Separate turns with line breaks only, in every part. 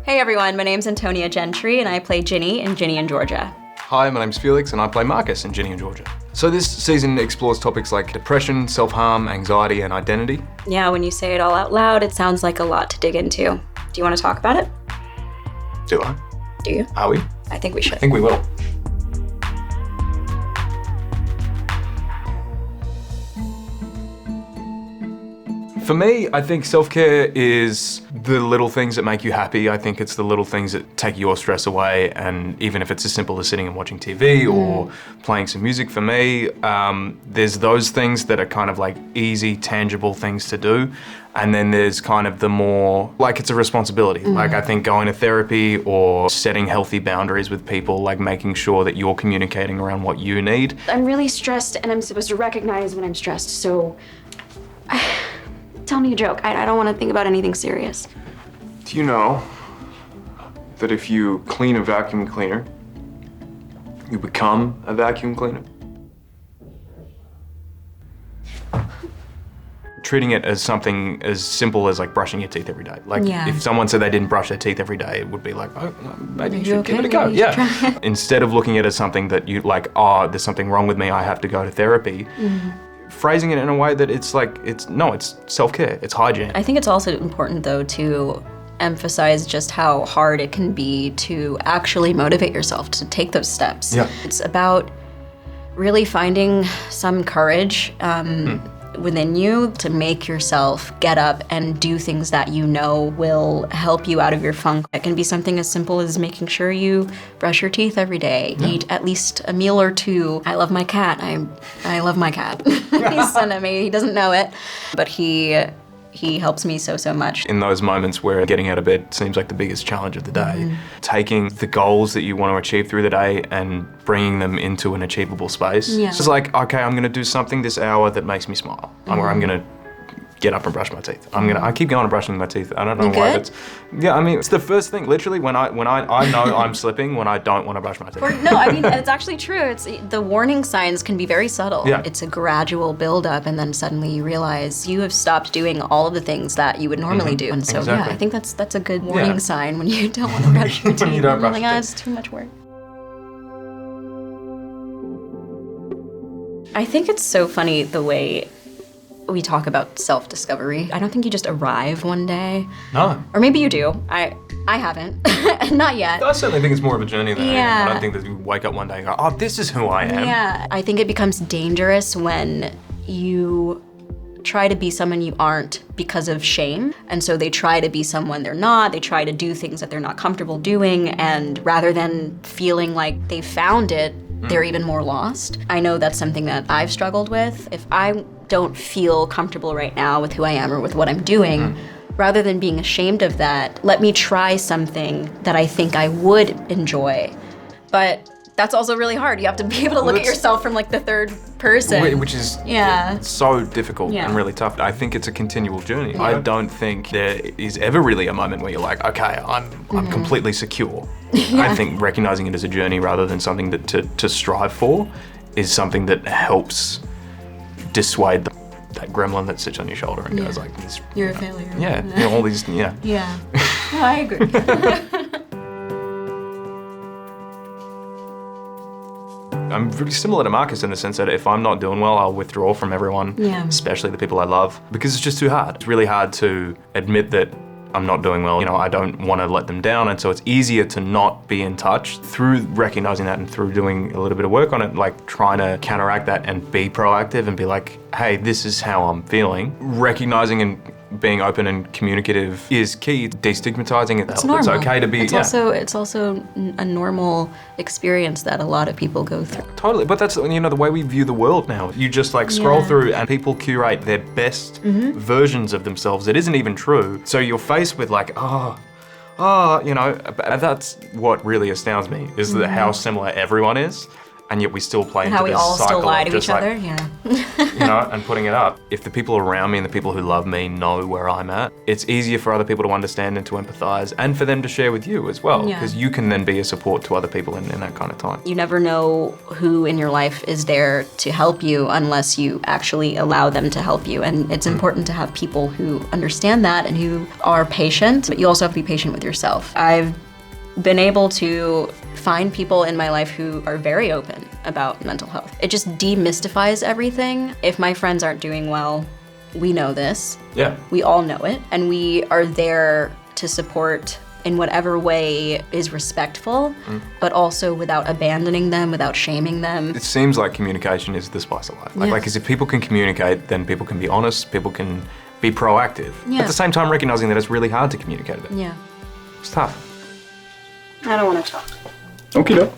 Hey everyone, my name's Antonia Gentry and I play Ginny in Ginny and Georgia.
Hi, my name's Felix and I play Marcus in Ginny and Georgia. So this season explores topics like depression, self-harm, anxiety and identity.
Yeah, when you say it all out loud, it sounds like a lot to dig into. Do you want to talk about it?
Do I?
Do you?
Are we?
I think we should.
I think we will. For me, I think self-care is the little things that make you happy. I think it's the little things that take your stress away, and even if it's as simple as sitting and watching TV or playing some music for me, there's those things that are kind of like easy, tangible things to do. And then there's kind of the more, like it's a responsibility. Like I think going to therapy or setting healthy boundaries with people, like making sure that you're communicating around what you need.
I'm really stressed and I'm supposed to recognize when I'm stressed, so tell me a joke. I don't want to think about anything serious.
Do you know that if you clean a vacuum cleaner, you become a vacuum cleaner? Treating it as something as simple as like brushing your teeth every day. Like if someone said they didn't brush their teeth every day, it would be like, oh, maybe you should give it a go. Yeah. Instead of looking at it as something that you like, oh, there's something wrong with me, I have to go to therapy. Phrasing it in a way that it's like, it's self-care, it's hygiene.
I think it's also important though to emphasize just how hard it can be to actually motivate yourself to take those steps.
Yeah.
It's about really finding some courage within you to make yourself get up and do things that you know will help you out of your funk. It can be something as simple as making sure you brush your teeth every day, eat at least a meal or two. I love my cat. I love my cat. He's son of me. He doesn't know it, but he helps me so much.
In those moments where getting out of bed seems like the biggest challenge of the day, taking the goals that you want to achieve through the day and bringing them into an achievable space.
Yeah.
It's just like, okay, I'm gonna do something this hour that makes me smile. Or I'm gonna get up and brush my teeth. I keep going and brushing my teeth. I don't know why.
Good?
Yeah, I mean, it's the first thing, literally, when I know I'm slipping when I don't want to brush my teeth.
No, I mean, it's actually true. It's the warning signs can be very subtle.
Yeah.
It's a gradual buildup, and then suddenly you realize you have stopped doing all of the things that you would normally do. And so,
Exactly.
yeah, I think that's a good warning sign when you don't want to brush your teeth.
When you don't brush
like,
your teeth.
it's too much work. I think it's so funny the way we talk about self-discovery. I don't think you just arrive one day.
No.
Or maybe you do. I haven't. Not yet.
I certainly think it's more of a journey than
Yeah.
I don't think that you wake up one day and go, oh, this is who I am.
Yeah, I think it becomes dangerous when you try to be someone you aren't because of shame. And so they try to be someone they're not. They try to do things that they're not comfortable doing. And rather than feeling like they found it, they're even more lost. I know that's something that I've struggled with. If I don't feel comfortable right now with who I am or with what I'm doing, rather than being ashamed of that, let me try something that I think I would enjoy. But that's also really hard. You have to be able to look at yourself from like the third person.
Which is
Yeah.
so difficult
Yeah.
and really tough. I think it's a continual journey. I don't think there is ever really a moment where you're like, okay, I'm completely secure. I think recognizing it as a journey rather than something that to strive for is something that helps dissuade that gremlin that sits on your shoulder and goes like, this,
You're a failure.
yeah, you know, all these, yeah.
Yeah. No, I agree.
I'm really similar to Marcus in the sense that if I'm not doing well, I'll withdraw from everyone, especially the people I love, because it's just too hard. It's really hard to admit that I'm not doing well. You know, I don't want to let them down, and so it's easier to not be in touch. Through recognizing that and through doing a little bit of work on it, like trying to counteract that and be proactive and be like, hey, this is how I'm feeling. Recognizing and being open and communicative is key. Destigmatizing it.
It's normal.
It's okay to be.
It's also a normal experience that a lot of people go through.
Totally, but that's, you know, the way we view the world now. You just like scroll through and people curate their best versions of themselves that isn't even true. So you're faced with like, you know, that's what really astounds me, is that how similar everyone is. and yet we still play
And
into
how we
this
all
cycle
still lie
of
to
just
each
like,
other. Yeah.
you know, and putting it up. If the people around me and the people who love me know where I'm at, it's easier for other people to understand and to empathize, and for them to share with you as well,
Yeah.
because you can then be a support to other people in that kind of time.
You never know who in your life is there to help you unless you actually allow them to help you. And it's important to have people who understand that and who are patient, but you also have to be patient with yourself. I've been able to find people in my life who are very open about mental health. It just demystifies everything. If my friends aren't doing well, we know this.
Yeah.
We all know it, and we are there to support in whatever way is respectful, but also without abandoning them, without shaming them.
It seems like communication is the spice of life.
Yeah.
Like, 'cause if people can communicate, then people can be honest, people can be proactive.
Yeah.
At the same time, recognizing that it's really hard to communicate it.
Yeah.
It's tough.
I don't want to talk.
Okie doke.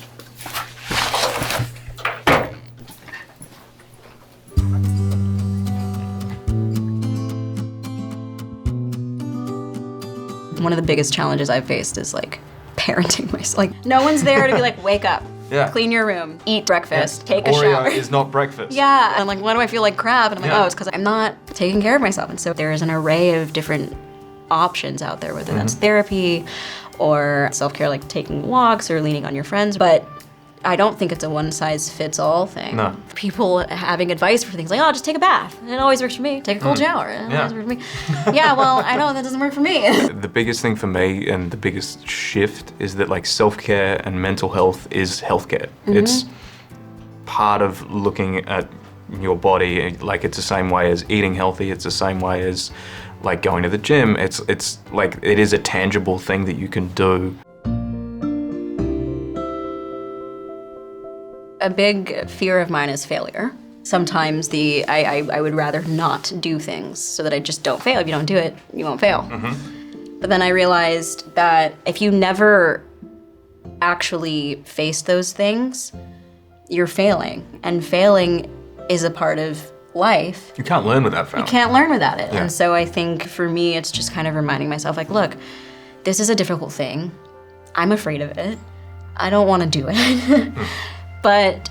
One of the biggest challenges I've faced is like parenting myself. Like, no one's there to be like, wake up,
Yeah.
clean your room, eat breakfast, take a
Oreo
shower.
is not breakfast.
Yeah, and like, why do I feel like crap? And I'm like,
Yeah.
oh, it's because I'm not taking care of myself. And so there's an array of different options out there, whether that's therapy or self-care, like taking walks or leaning on your friends. But I don't think it's a one-size-fits-all thing.
No.
People having advice for things like, oh, just take a bath. It always works for me. Take a cold shower. It
Yeah.
always works for me. Yeah, well, I know that doesn't work for me.
The biggest thing for me and the biggest shift is that like self-care and mental health is healthcare. It's part of looking at your body. Like, it's the same way as eating healthy. It's the same way as like going to the gym. It's like, it is a tangible thing that you can do.
A big fear of mine is failure. Sometimes I would rather not do things so that I just don't fail. If you don't do it, you won't fail. But then I realized that if you never actually face those things, you're failing. And failing is a part of life.
You can't learn without failing.
You can't learn without it.
Yeah.
And so I think for me, it's just kind of reminding myself, like, look, this is a difficult thing. I'm afraid of it. I don't want to do it. But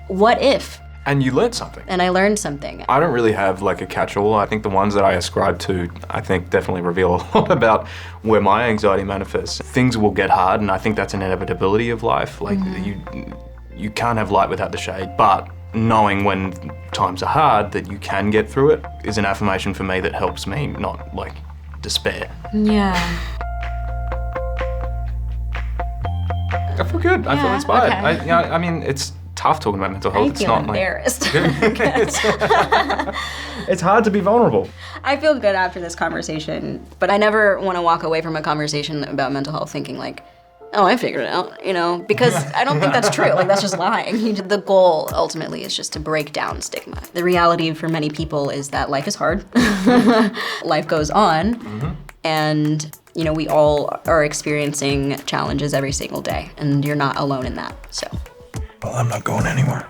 what if?
And you learn something.
And I learned something.
I don't really have like a catch-all. I think the ones that I ascribe to, I think definitely reveal a lot about where my anxiety manifests. Things will get hard, and I think that's an inevitability of life. Like, you can't have light without the shade, but knowing when times are hard that you can get through it is an affirmation for me that helps me not like despair.
Yeah.
I feel good. I feel
Yeah,
inspired.
okay.
I mean, it's tough talking about mental health.
I
It's
feel
not
embarrassed.
it's hard to be vulnerable.
I feel good after this conversation, but I never want to walk away from a conversation about mental health thinking like, oh, I figured it out, you know, because I don't think that's true. Like, that's just lying. The goal ultimately is just to break down stigma. The reality for many people is that life is hard. Life goes on, and you know, we all are experiencing challenges every single day, and you're not alone in that, so.
Well, I'm not going anywhere.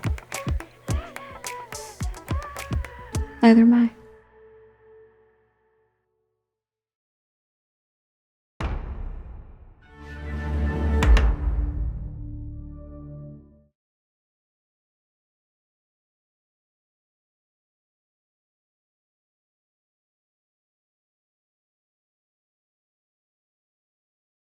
Neither am I.